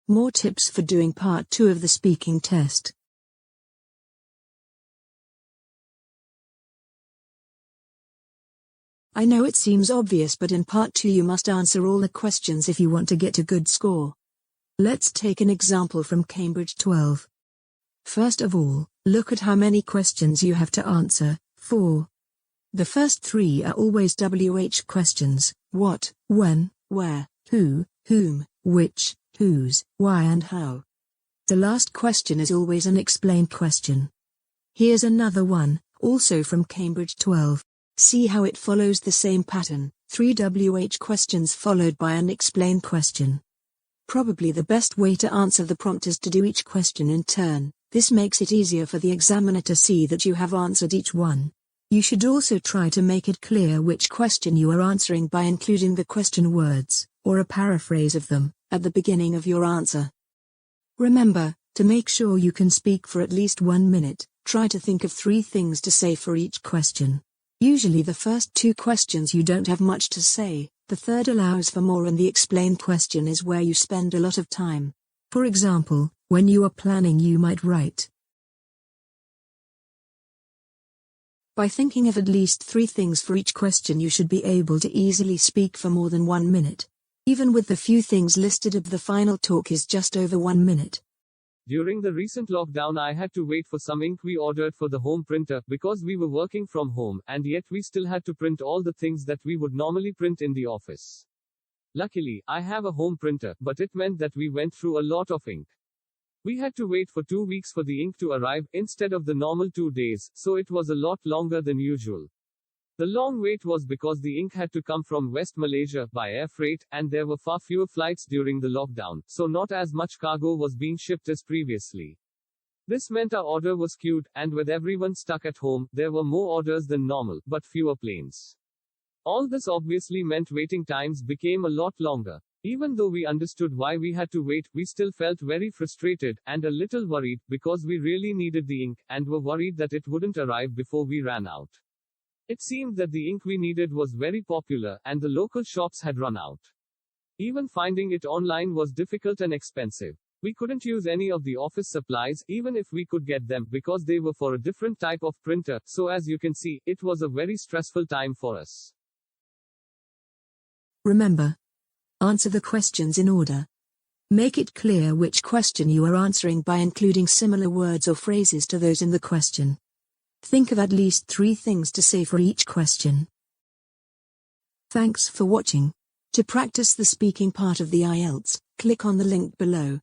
More tips for doing part 2 of the speaking test. I know it seems obvious, but in part 2 you must answer all the questions if you want to get a good score. Let's take an example from Cambridge 12. First of all, look at how many questions you have to answer. 4. The first 3 are always WH questions: what, when, where, who, whom, which, whose, why and how. The last question is always an explain question. Here's another one, also from Cambridge 12. See how it follows the same pattern: 3 WH questions followed by an explain question. Probably the best way to answer the prompt is to do each question in turn. This makes it easier for the examiner to see that you have answered each one. You should also try to make it clear which question you are answering by including the question words, or a paraphrase of them, at the beginning of your answer. Remember, to make sure you can speak for at least 1 minute, try to think of 3 things to say for each question. Usually the first 2 questions you don't have much to say, the third allows for more, and the explain question is where you spend a lot of time. For example, when you are planning you might write, by thinking of at least 3 things for each question you should be able to easily speak for more than 1 minute. Even with the few things listed up, the final talk is just over 1 minute. During the recent lockdown I had to wait for some ink we ordered for the home printer, because we were working from home, and yet we still had to print all the things that we would normally print in the office. Luckily, I have a home printer, but it meant that we went through a lot of ink. We had to wait for 2 weeks for the ink to arrive, instead of the normal 2 days, so it was a lot longer than usual. The long wait was because the ink had to come from West Malaysia by air freight, and there were far fewer flights during the lockdown, so not as much cargo was being shipped as previously. This meant our order was queued, and with everyone stuck at home, there were more orders than normal, but fewer planes. All this obviously meant waiting times became a lot longer. Even though we understood why we had to wait, we still felt very frustrated, and a little worried, because we really needed the ink, and were worried that it wouldn't arrive before we ran out. It seemed that the ink we needed was very popular, and the local shops had run out. Even finding it online was difficult and expensive. We couldn't use any of the office supplies, even if we could get them, because they were for a different type of printer, so as you can see, it was a very stressful time for us. Remember, answer the questions in order. Make it clear which question you are answering by including similar words or phrases to those in the question. Think of at least 3 things to say for each question. Thanks for watching. To practice the speaking part of the IELTS, click on the link below.